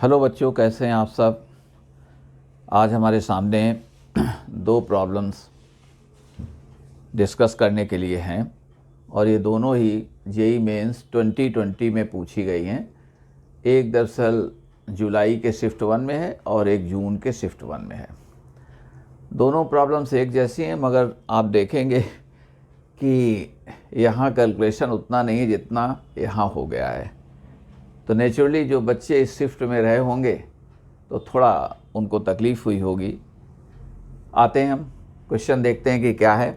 Hello बच्चों, कैसे हैं आप सब। आज हमारे सामने दो प्रॉब्लम्स डिस्कस करने के लिए हैं और ये दोनों ही जेईई मेंस 2020 में पूछी गई हैं। एक दरअसल जुलाई के शिफ्ट 1 में है और एक जून के शिफ्ट 1 में है। दोनों प्रॉब्लम्स एक जैसी हैं, मगर आप देखेंगे कि यहाँ कैलकुलेशन उतना नहीं जितना यहाँ हो गया है। तो नेचुरली जो बच्चे इस शिफ्ट में रहे होंगे तो थोड़ा उनको तकलीफ़ हुई होगी। आते हैं हम क्वेश्चन देखते हैं कि क्या है।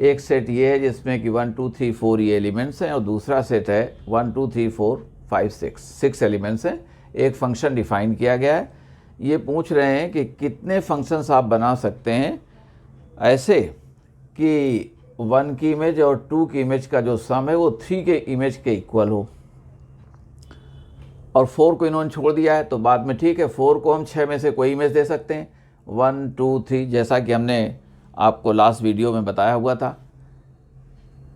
एक सेट ये है जिसमें कि 1 2 3 4 ये एलिमेंट्स हैं और दूसरा सेट है 1 2 3 4 5 6 एलिमेंट्स हैं। एक फंक्शन डिफाइन किया गया है। ये पूछ रहे हैं कि कितने फंक्शंस आप बना सकते हैं ऐसे कि 1 की इमेज और 2 की इमेज का जो सम है वो 3 के इमेज के इक्वल हो। और 4 को इन्होंने छोड़ दिया है तो बाद में ठीक है, 4 को हम 6 में से कोई इमेज दे सकते हैं 1 2 3, जैसा कि हमने आपको लास्ट वीडियो में बताया हुआ था।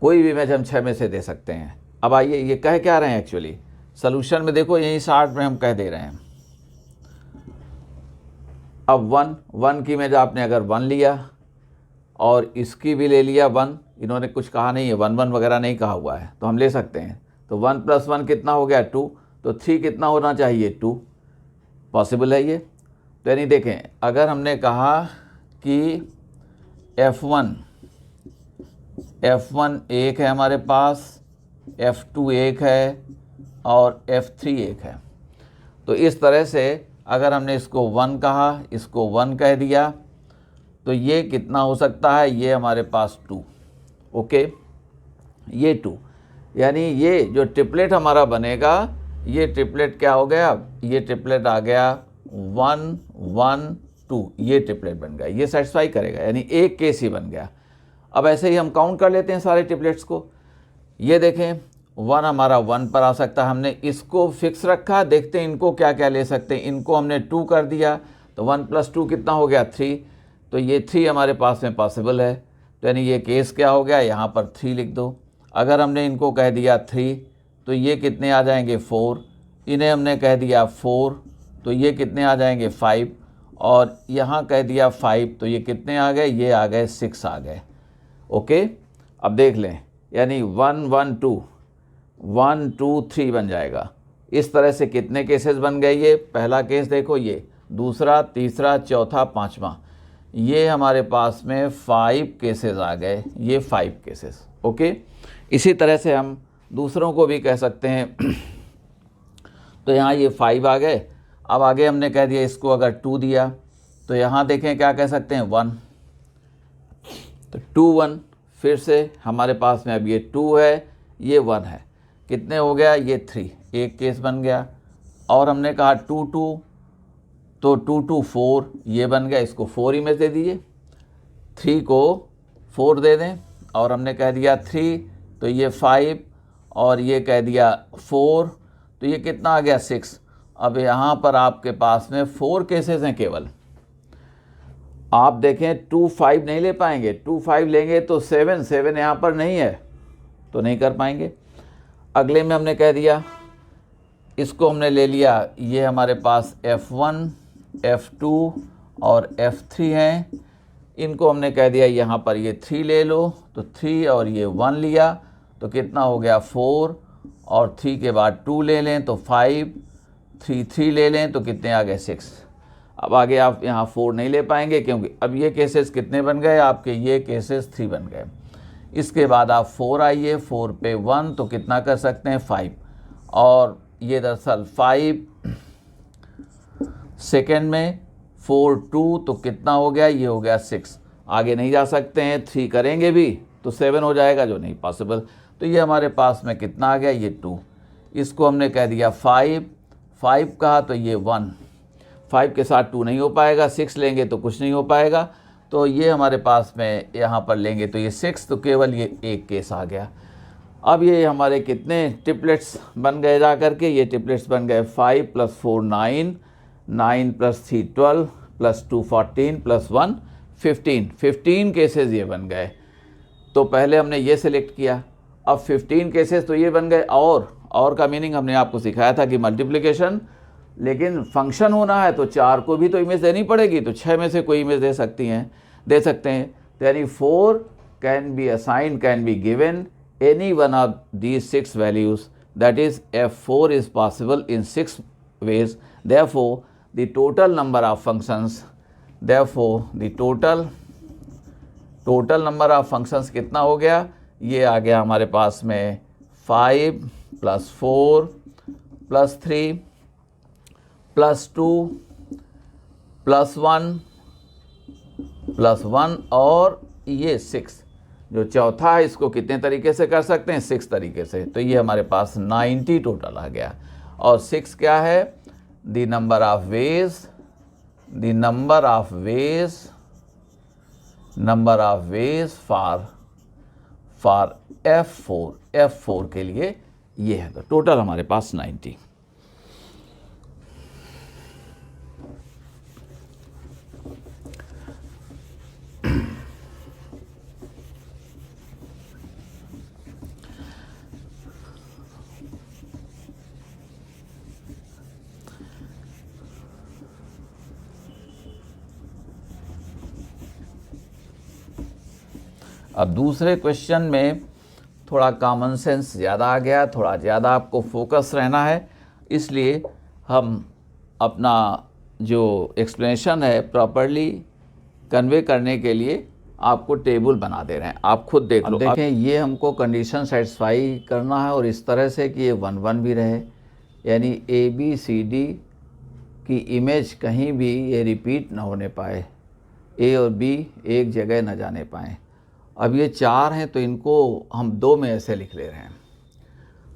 कोई भी इमेज हम 6 में से दे सकते हैं। अब आइए ये कह क्या रहे हैं एक्चुअली सोल्यूशन में, देखो यही 60 में हम कह दे रहे हैं। अब 1 की इमेज आपने अगर 1 लिया और इसकी भी ले लिया 1, इन्होंने कुछ कहा नहीं है, 1 1 वगैरह नहीं कहा हुआ है तो हम ले सकते हैं। तो 1 + 1 कितना हो गया 2, तो 3 कितना होना चाहिए 2। पॉसिबल है ये। तो यानी देखें, अगर हमने कहा कि F1 1 है हमारे पास, F2 1 है और F3 1 है, तो इस तरह से अगर हमने इसको 1 कहा, इसको 1 कह दिया, तो ये कितना हो सकता है, ये हमारे पास 2। ओके, ये 2, यानी ये जो ट्रिपलेट हमारा बनेगा, ये ट्रिपलेट क्या हो गया, ये ट्रिपलेट आ गया 1 1 2, ये ट्रिपलेट बन गया। ये सेटिस्फाई करेगा, यानी एक केस ही बन गया। अब ऐसे ही हम काउंट कर लेते हैं सारे ट्रिपलेट्स को। ये देखें 1 हमारा 1 पर आ सकता है, हमने इसको फिक्स रखा। देखते हैं इनको क्या क्या ले सकते हैं। इनको हमने 2 कर दिया तो 1 + 2 कितना हो गया 3, तो ये 3 हमारे पास में पॉसिबल है। तो यानी ये केस क्या हो गया, यहाँ पर 3 लिख दो। अगर हमने इनको कह दिया 3 तो ये कितने आ जाएंगे 4, इन्हें हमने कह दिया 4 तो ये कितने आ जाएंगे 5, और यहाँ कह दिया 5 तो ये कितने आ गए, ये आ गए 6 आ गए। ओके, अब देख लें, यानी 1 1 2 1 2 3 बन जाएगा। इस तरह से कितने केसेस बन गए, ये पहला केस देखो, ये दूसरा, तीसरा, चौथा, पाँचवा, ये हमारे पास में 5 केसेस आ गए, ये 5 केसेस। ओके, इसी तरह से हम दूसरों को भी कह सकते हैं। तो यहाँ ये 5 आ गए। अब आगे हमने कह दिया इसको अगर 2 दिया तो यहाँ देखें क्या कह सकते हैं 1, तो 2 1, फिर से हमारे पास में अब ये 2 है, ये 1 है, कितने हो गया, ये 3, एक केस बन गया। और हमने कहा 2 2, तो 2 2 4, ये बन गया, इसको 4 इमेज दे दीजिए, 3 को 4 दे दें, और हमने कह दिया 3 तो ये 5, और ये कह दिया 4 तो ये कितना आ गया 6। अब यहाँ पर आपके पास में 4 केसेस हैं केवल। आप देखें 2 5 नहीं ले पाएंगे, 2 5 लेंगे तो 7 यहाँ पर नहीं है तो नहीं कर पाएंगे। अगले में हमने कह दिया, इसको हमने ले लिया, ये हमारे पास F1 F2 और F3 हैं। इनको हमने कह दिया यहाँ पर ये 3 ले लो, तो 3 और ये 1 लिया तो कितना हो गया 4, और 3 के बाद 2 ले लें तो 5, 3 ले लें तो कितने आ गए 6। अब आगे आप यहाँ 4 नहीं ले पाएंगे क्योंकि अब ये केसेस कितने बन गए आपके, ये केसेस 3 बन गए। इसके बाद आप 4 आइए, 4 पे 1 तो कितना कर सकते हैं 5, और ये दरअसल 5 सेकेंड में 4 2 तो कितना हो गया, ये हो गया 6। आगे नहीं जा सकते हैं, 3 करेंगे भी तो 7 हो जाएगा, जो नहीं पॉसिबल। तो ये हमारे पास में कितना आ गया, ये 2। इसको हमने कह दिया 5 कहा तो ये 1, 5 के साथ 2 नहीं हो पाएगा, 6 लेंगे तो कुछ नहीं हो पाएगा, तो ये हमारे पास में यहाँ पर लेंगे तो ये 6, तो केवल ये एक केस आ गया। अब ये हमारे कितने ट्रिपलेट्स बन गए जा करके, ये ट्रिपलेट्स बन गए 5 + 4 9, 9 + 3 12 + 2 14 + 1 15 केसेस ये बन गए। तो पहले हमने ये सिलेक्ट किया, अब 15 केसेस तो ये बन गए। और का मीनिंग हमने आपको सिखाया था कि मल्टीप्लिकेशन लेकिन फंक्शन होना है तो 4 को भी तो इमेज देनी पड़ेगी, तो 6 में से कोई इमेज दे सकते हैं। तो यानी 4 can be assign, can be given any one of these 6 values, that is F4 is possible in 6 ways. Therefore the total number of functions, therefore the total number of functions कितना हो गया, ये आ गया हमारे पास में 5 + 4 + 3 + 2 + 1 और ये 6। जो चौथा है इसको कितने तरीके से कर सकते हैं, 6 तरीके से। तो ये हमारे पास 90 टोटल आ गया। और 6 क्या है, the number of ways for F4 के लिए ये है। तो टोटल हमारे पास 90। अब दूसरे क्वेश्चन में थोड़ा कॉमन सेंस ज़्यादा आ गया, थोड़ा ज़्यादा आपको फोकस रहना है, इसलिए हम अपना जो एक्सप्लेनेशन है प्रॉपरली कन्वे करने के लिए आपको टेबल बना दे रहे हैं। आप खुद देख लो। देखें, ये हमको कंडीशन सेटिस्फाई करना है और इस तरह से कि ये 1 1 भी रहे, यानी ABCD की इमेज कहीं भी ये रिपीट ना होने पाए, A और B एक जगह ना जाने पाएँ। अब ये 4 हैं तो इनको हम 2 में ऐसे लिख ले रहे हैं।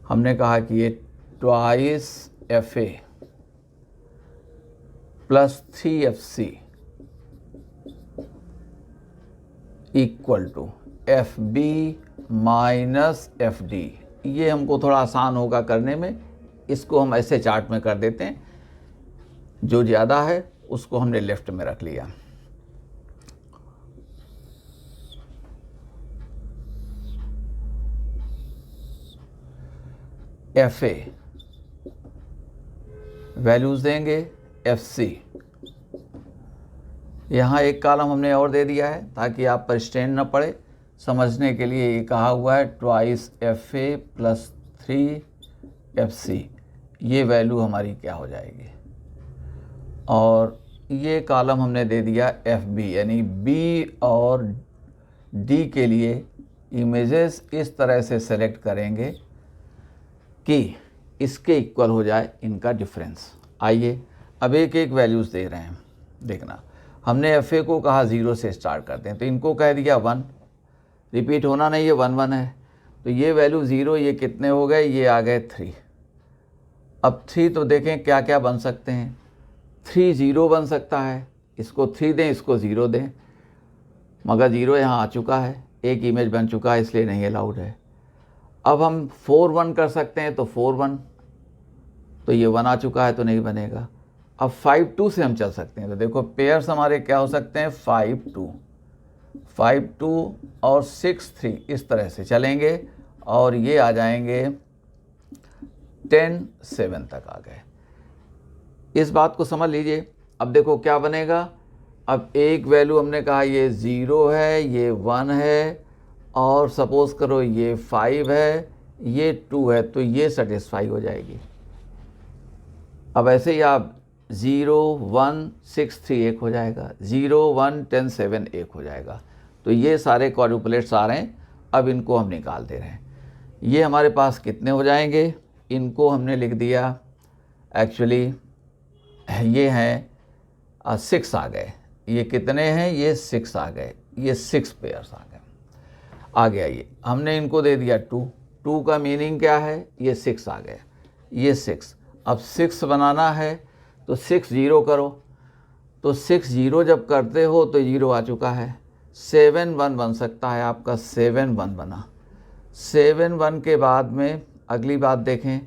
हमने कहा कि ये twice FA + 3FC = FB - FD। ये हमको थोड़ा आसान होगा करने में, इसको हम ऐसे चार्ट में कर देते हैं। जो ज़्यादा है उसको हमने लेफ्ट में रख लिया। FA वैल्यूज़ देंगे, FC यहाँ एक कॉलम हमने और दे दिया है ताकि आप पर स्ट्रेन न पड़े। समझने के लिए ये कहा हुआ है ट्वाइस FA + 3FC, ये वैल्यू हमारी क्या हो जाएगी। और ये कॉलम हमने दे दिया FB, यानी B और D के लिए इमेजेस इस तरह से सेलेक्ट करेंगे कि इसके इक्वल हो जाए इनका डिफरेंस। आइए अब एक एक वैल्यूज़ दे रहे हैं, देखना। हमने FA को कहा 0 से स्टार्ट करते हैं, तो इनको कह दिया 1, रिपीट होना नहीं है, 1 1 है। तो ये वैल्यू 0, ये कितने हो गए, ये आ गए 3। अब 3 तो देखें क्या क्या बन सकते हैं। 3 0 बन सकता है, इसको 3 दें, इसको 0 दें, मगर 0 यहाँ आ चुका है, एक इमेज बन चुका है, इसलिए नहीं अलाउड है। अब हम 4 1 कर सकते हैं, तो 4 1, तो ये 1 आ चुका है तो नहीं बनेगा। अब 5 2 से हम चल सकते हैं, तो देखो पेयर्स हमारे क्या हो सकते हैं, 5 2 और 6 3, इस तरह से चलेंगे और ये आ जाएंगे 10 7 तक आ गए। इस बात को समझ लीजिए। अब देखो क्या बनेगा। अब एक वैल्यू हमने कहा ये 0 है, ये 1 है, और सपोज़ करो ये 5 है, ये 2 है, तो ये सेटिस्फाई हो जाएगी। अब ऐसे ही आप 0 1 6 3 1 हो जाएगा, 0 1 10 7 1 हो जाएगा। तो ये सारे क्वाड्रुपलेट्स आ रहे हैं, अब इनको हम निकाल दे रहे हैं। ये हमारे पास कितने हो जाएंगे, इनको हमने लिख दिया, एक्चुअली ये हैं 6 आ गए। ये कितने हैं, ये 6 आ गए, ये 6 पेयर्स आ गए। आ गया ये, हमने इनको दे दिया 2 का मीनिंग क्या है, ये 6 आ गए, ये 6। अब 6 बनाना है तो 6 0 करो, तो 6 0 जब करते हो तो 0 आ चुका है। 7 1 बन सकता है आपका, 7 1 बना। 7 1 के बाद में अगली बात देखें,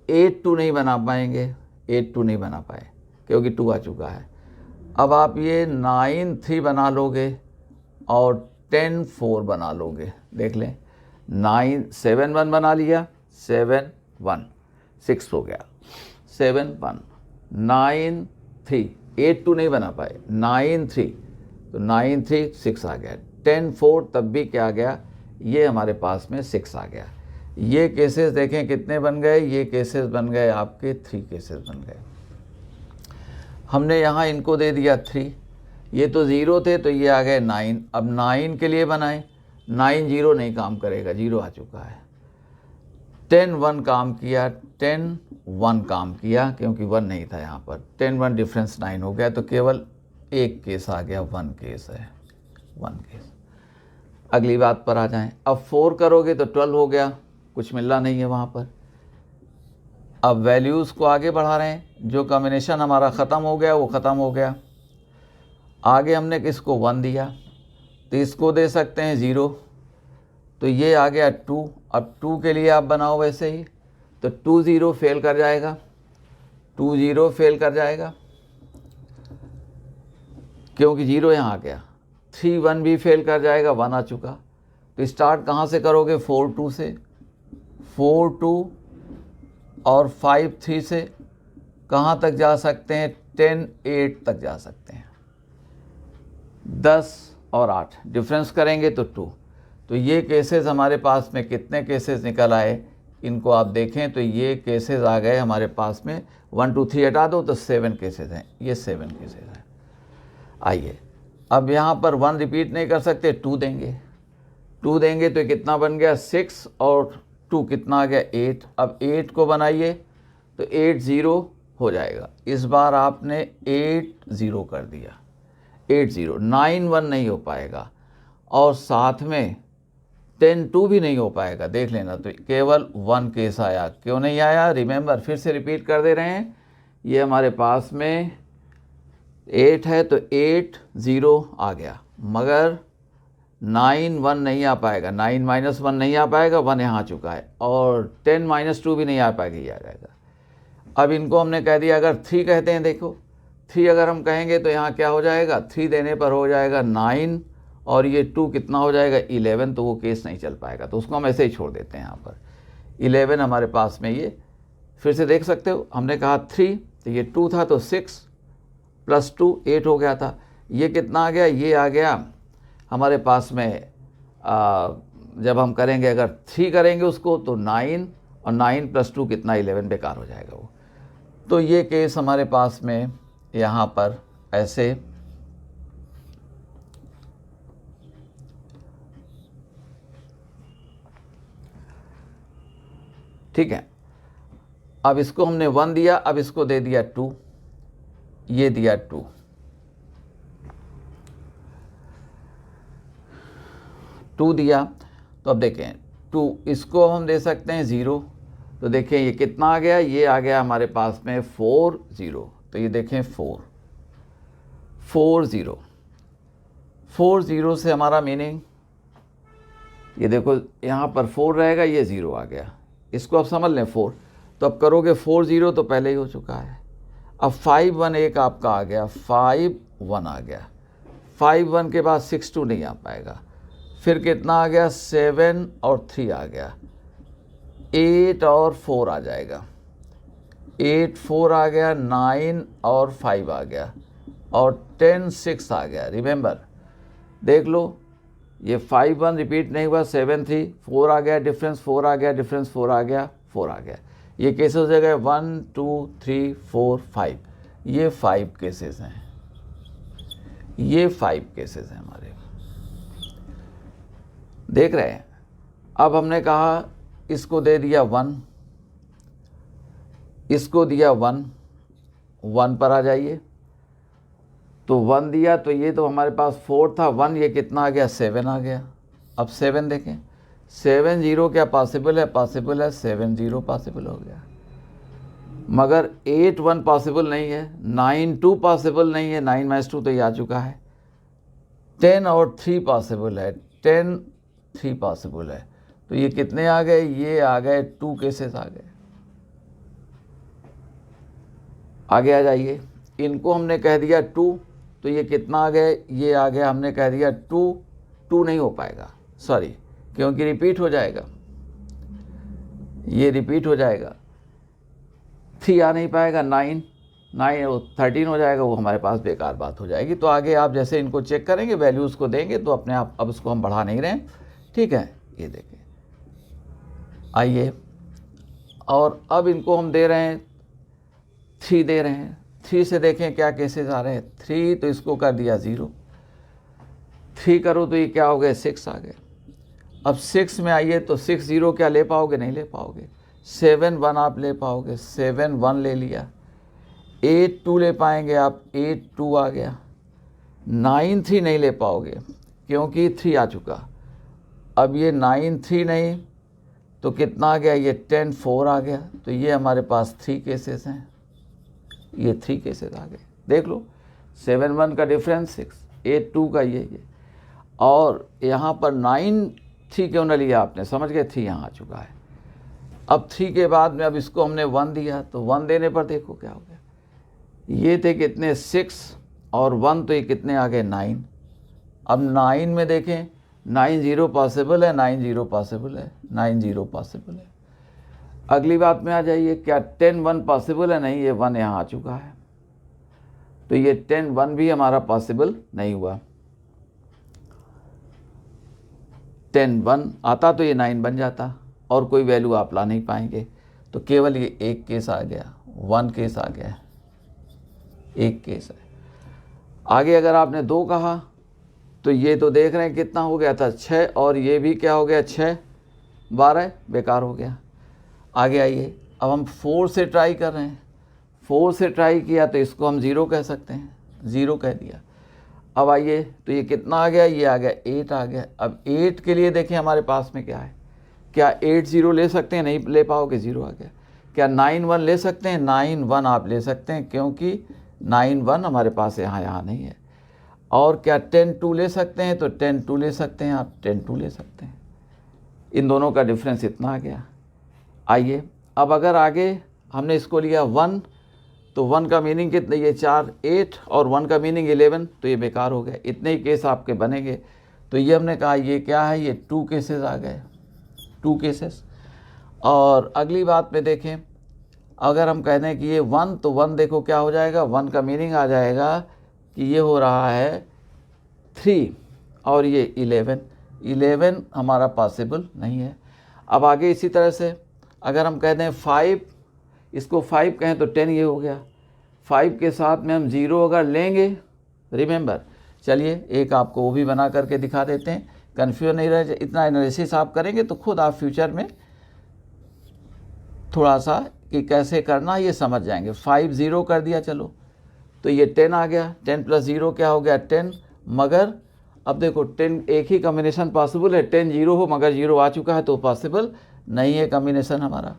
8 2 नहीं बना पाएंगे, 8 2 नहीं बना पाए क्योंकि 2 आ चुका है। अब आप ये 9 3 बना लोगे और 10 4 बना लोगे। देख लें, 7 1 बना लिया, 7 1 6 हो गया, 7 1 9 3, 8 2 नहीं बना पाए, 9 3, तो 9 3 6 आ गया, 10 4 तब भी क्या आ गया, ये हमारे पास में 6 आ गया। ये केसेस देखें कितने बन गए, ये केसेस बन गए आपके 3 केसेस बन गए। हमने यहाँ इनको दे दिया 3, ये तो 0 थे तो ये आ गए 9। अब 9 के लिए बनाएं, 9 0 नहीं काम करेगा, 0 आ चुका है। 10 1 काम किया, 10 1 काम किया क्योंकि 1 नहीं था यहाँ पर, 10 1 डिफरेंस 9 हो गया, तो केवल एक केस आ गया, 1 केस है, 1 केस। अगली बात पर आ जाएं। अब 4 करोगे तो 12 हो गया, कुछ मिलना नहीं है वहाँ पर। अब वैल्यूज़ को आगे बढ़ा रहे हैं, जो कॉम्बिनेशन हमारा ख़त्म हो गया वो ख़त्म हो गया। आगे हमने किसको 1 दिया, तो इसको दे सकते हैं 0, तो ये आ गया 2। अब 2 के लिए आप बनाओ वैसे ही, तो 2 0 फेल कर जाएगा, 2 0 फेल कर जाएगा क्योंकि 0 यहाँ आ गया। 3 1 भी फेल कर जाएगा, 1 आ चुका। तो स्टार्ट कहाँ से करोगे, 4 2 से, 4 2 और 5 3 से कहाँ तक जा सकते हैं, 10 8 तक जा सकते हैं। 10 और 8 डिफरेंस करेंगे तो 2। तो ये केसेस हमारे पास में कितने केसेस निकल आए, इनको आप देखें तो ये केसेस आ गए हमारे पास में, 1 2 3 हटा दो तो 7 केसेस हैं, ये 7 केसेस हैं। आइए अब यहाँ पर 1 रिपीट नहीं कर सकते, 2 देंगे, 2 देंगे तो कितना बन गया, 6 और 2 कितना आ गया, 8। अब 8 को बनाइए तो 8 0 हो जाएगा। इस बार आपने 8 0 कर दिया, 8 0, 9 1 नहीं हो पाएगा, और साथ में 10 2 भी नहीं हो पाएगा, देख लेना। तो केवल 1 केस आया, क्यों नहीं आया, रिमेंबर, फिर से रिपीट कर दे रहे हैं। ये हमारे पास में 8 है तो 8 0 आ गया, मगर 9 1 नहीं आ पाएगा, 9 -1 नहीं आ पाएगा, 1 यहाँ आ चुका है, और 10 -2 भी नहीं आ पाएगा, ये आ जाएगा। अब इनको हमने कह दिया, अगर 3 कहते हैं, देखो 3 अगर हम कहेंगे तो यहाँ क्या हो जाएगा, 3 देने पर हो जाएगा 9, और ये 2 कितना हो जाएगा, 11, तो वो केस नहीं चल पाएगा, तो उसको हम ऐसे ही छोड़ देते हैं। यहाँ पर 11 हमारे पास में, ये फिर से देख सकते हो, हमने कहा 3, तो ये 2 था तो 6 + 2 8 हो गया था। ये कितना आ गया, ये आ गया हमारे पास में, जब हम करेंगे, अगर 3 करेंगे उसको तो 9, और 9 + 2 कितना, 11, बेकार हो जाएगा वो। तो ये केस हमारे पास में यहाँ पर ऐसे ठीक है। अब इसको हमने 1 दिया, अब इसको दे दिया 2, ये दिया 2, 2 दिया, तो अब देखें 2, इसको हम दे सकते हैं 0, तो देखें ये कितना आ गया, ये आ गया हमारे पास में 4 0, तो ये देखें 4 0 4 0 से हमारा मीनिंग, ये देखो यहाँ पर 4 रहेगा, ये 0 आ गया, इसको आप समझ लें 4, तो अब करोगे 4 0 तो पहले ही हो चुका है। अब 5 1 एक आपका आ गया, 5 1 आ गया, 5 1 के बाद 6 2 नहीं आ पाएगा, फिर कितना आ गया, 7 और 3 आ गया, 8 और 4 आ जाएगा, 8 4 आ गया, 9 और 5 आ गया, और 10 6 आ गया। रिमेंबर, देख लो, ये 5 1 रिपीट नहीं हुआ, 7 3 4 आ गया, डिफरेंस 4 आ गया, डिफरेंस 4 आ गया, 4 आ गया। ये केसेस हो जाएगा 1 2 3 4 5, ये 5 केसेस हैं, ये 5 केसेस हैं हमारे, देख रहे हैं। अब हमने कहा इसको दे दिया 1, इसको दिया 1, 1 पर आ जाइए, तो 1 दिया, तो ये तो हमारे पास 4 था, 1 ये कितना आ गया, 7 आ गया। अब 7 देखें, 7 0 क्या पॉसिबल है, पॉसिबल है, 7 0 पॉसिबल हो गया, मगर 8 1 पॉसिबल नहीं है, 9 2 पॉसिबल नहीं है, 9 -2 तो ये आ चुका है, 10 और 3 पॉसिबल है, 10 3 पॉसिबल है, तो ये कितने आ गए, ये आ गए 2 केसेस आ गए। आगे आ जाइए, इनको हमने कह दिया 2, तो ये कितना आ गए, ये आ गया, हमने कह दिया 2 2 नहीं हो पाएगा, सॉरी, क्योंकि रिपीट हो जाएगा, ये रिपीट हो जाएगा, 3 आ नहीं पाएगा, 9 13 हो जाएगा, वो हमारे पास बेकार बात हो जाएगी। तो आगे आप जैसे इनको चेक करेंगे, वैल्यूज़ को देंगे तो अपने आप, अब इसको हम बढ़ा नहीं रहे हैं, ठीक है। ये देखें, आइए, और अब इनको हम दे रहे हैं 3 दे रहे हैं। 3 से देखें क्या केसेस आ रहे हैं। 3 तो इसको कर दिया 0, 3 करो तो ये क्या हो गया, 6 आ गए। अब 6 में आइए तो 6 0 क्या ले पाओगे, नहीं ले पाओगे। 7 1 आप ले पाओगे, 7 1 ले लिया। 8 2 ले पाएंगे आप, 8 2 आ गया। 9 3 नहीं ले पाओगे क्योंकि 3 आ चुका। अब ये 9 3 नहीं तो कितना आ गया, ये 10 4 आ गया। तो ये हमारे पास 3 केसेस हैं, ये 3 केसेस आ गए। देख लो, 7 1 का डिफरेंस 6, 8 2 का ये। और यहाँ पर 9 3 क्यों ना लिया आपने, समझ गए, 3 यहाँ आ चुका है। अब 3 के बाद में अब इसको हमने 1 दिया, तो 1 देने पर देखो क्या हो गया। ये थे कितने, 6 और 1, तो ये कितने आ गए, 9। अब 9 में देखें, 9 0 पॉसिबल है, 9 0 पॉसिबल है, 9 0 पॉसिबल है। अगली बात में आ जाइए, क्या 10 1 पॉसिबल है, नहीं, ये 1 यहाँ आ चुका है। तो ये 10 1 भी हमारा पॉसिबल नहीं हुआ। 10 1 आता तो ये 9 बन जाता और कोई वैल्यू आप ला नहीं पाएंगे। तो केवल ये एक केस आ गया, 1 केस आ गया, एक केस है। आगे अगर आपने 2 कहा तो ये तो देख रहे हैं कितना हो गया था, 6, और ये भी क्या हो गया, 6 12 बेकार हो गया। आगे आइए, अब हम 4 से ट्राई कर रहे हैं। 4 से ट्राई किया तो इसको हम 0 कह सकते हैं, 0 कह दिया। अब आइए, तो ये कितना आ गया, ये आ गया 8 आ गया। अब 8 के लिए देखें हमारे पास में क्या है, क्या 8 0 ले सकते हैं, नहीं ले पाओगे, 0 आ गया। क्या 9 1 ले सकते हैं, 9 1 आप ले सकते हैं क्योंकि 9 1 हमारे पास यहाँ नहीं है। और क्या 10 2 ले सकते हैं, तो 10 2 ले सकते हैं आप, 10 2 ले सकते हैं। इन दोनों का डिफरेंस इतना आ गया। आइए, अब अगर आगे हमने इसको लिया 1, तो 1 का मीनिंग कितने, ये 4 8 और 1 का मीनिंग 11, तो ये बेकार हो गया। इतने ही केस आपके बनेंगे। तो ये हमने कहा ये क्या है, ये 2 केसेस आ गए, 2 केसेस। और अगली बात में देखें, अगर हम कह दें कि ये 1, तो 1 देखो क्या हो जाएगा, 1 का मीनिंग आ जाएगा कि ये हो रहा है 3 और ये 11 हमारा पॉसिबल नहीं है। अब आगे इसी तरह से अगर हम कह दें 5, इसको 5 कहें तो 10 ये हो गया। 5 के साथ में हम 0 अगर लेंगे, रिमेंबर, चलिए एक आपको वो भी बना करके दिखा देते हैं, कन्फ्यूज नहीं रहे। इतना एनालिसिस आप करेंगे तो खुद आप फ्यूचर में थोड़ा सा कि कैसे करना ये समझ जाएंगे। 5 0 कर दिया, चलो तो ये 10 आ गया, 10 + 0 क्या हो गया, 10। मगर अब देखो 10 एक ही कॉम्बिनेशन पॉसिबल है, 10 0 हो मगर 0 आ चुका है तो पॉसिबल नहीं है कॉम्बिनेशन हमारा।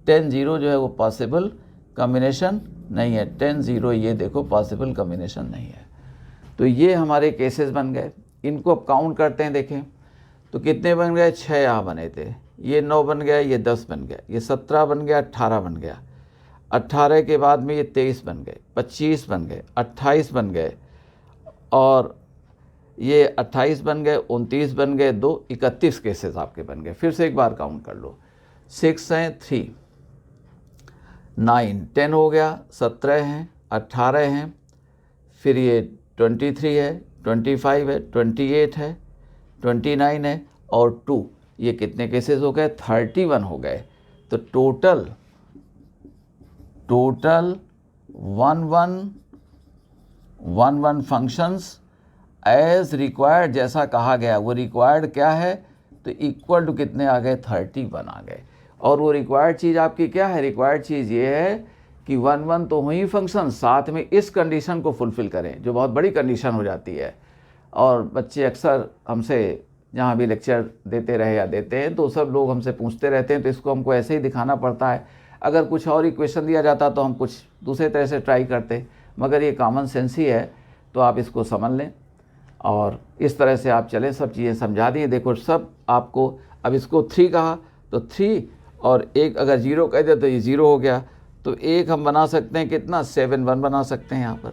10 0 जो है वो पॉसिबल कॉम्बिनेशन नहीं है, 10 0 ये देखो पॉसिबल कॉम्बिनेशन नहीं है। तो ये हमारे केसेस बन गए। इनको अब काउंट करते हैं, देखें तो कितने बन गए, 6 यहाँ बने थे, ये 9 बन गया, ये 10 बन गया, ये 17 बन गया, 18 बन गया, 18 के बाद में ये 23 बन गए, 25 बन गए, 28 बन गए, और ये 28 बन गए, 29 बन गए, 2 31 केसेस आपके बन गए। फिर से एक बार काउंट कर लो, 6 हैं, 3 9 10 हो गया, 17 हैं, 18 हैं, फिर ये 23 है, 25 है, 28 है, 29 है और 2, ये कितने केसेस हो गए, 31 हो गए। तो टोटल 11 फंक्शंस एज रिक्वायर्ड, जैसा कहा गया वो रिक्वायर्ड क्या है, तो इक्वल टू कितने आ गए, 31 आ गए। और वो रिक्वायर्ड चीज़ आपकी क्या है, रिक्वायर्ड चीज़ ये है कि 1 तो हुई फंक्शन, साथ में इस कंडीशन को फुलफ़िल करें जो बहुत बड़ी कंडीशन हो जाती है। और बच्चे अक्सर हमसे जहाँ भी लेक्चर देते रहे या देते हैं तो सब लोग हमसे पूछते रहते हैं, तो इसको हमको ऐसे ही दिखाना पड़ता है। अगर कुछ और इक्वेशन दिया जाता तो हम कुछ दूसरे तरह से ट्राई करते, मगर ये कॉमन सेंस ही है, तो आप इसको समझ लें और इस तरह से आप चलें। सब चीज़ें समझा दी, देखो सब आपको। अब इसको 3 कहा तो 3 और 1 अगर 0 कह दे तो ये 0 हो गया, तो 1 हम बना सकते हैं कितना, 7 1 बना सकते हैं यहाँ पर,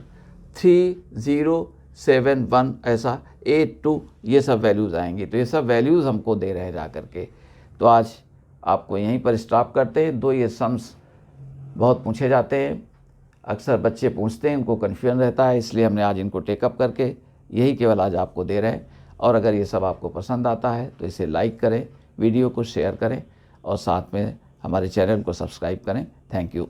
3 0 7 1 ऐसा 8 2 ये सब वैल्यूज़ आएंगी। तो ये सब वैल्यूज़ हमको दे रहे जा करके। तो आज आपको यहीं पर स्टॉप करते हैं। 2 ये सम्स बहुत पूछे जाते हैं अक्सर बच्चे पूछते हैं, उनको कन्फ्यूजन रहता है, इसलिए हमने आज इनको टेकअप करके यही केवल आज आपको दे रहे हैं। और अगर ये सब आपको पसंद आता है तो इसे लाइक करें, वीडियो को शेयर करें और साथ में हमारे चैनल को सब्सक्राइब करें। Thank you.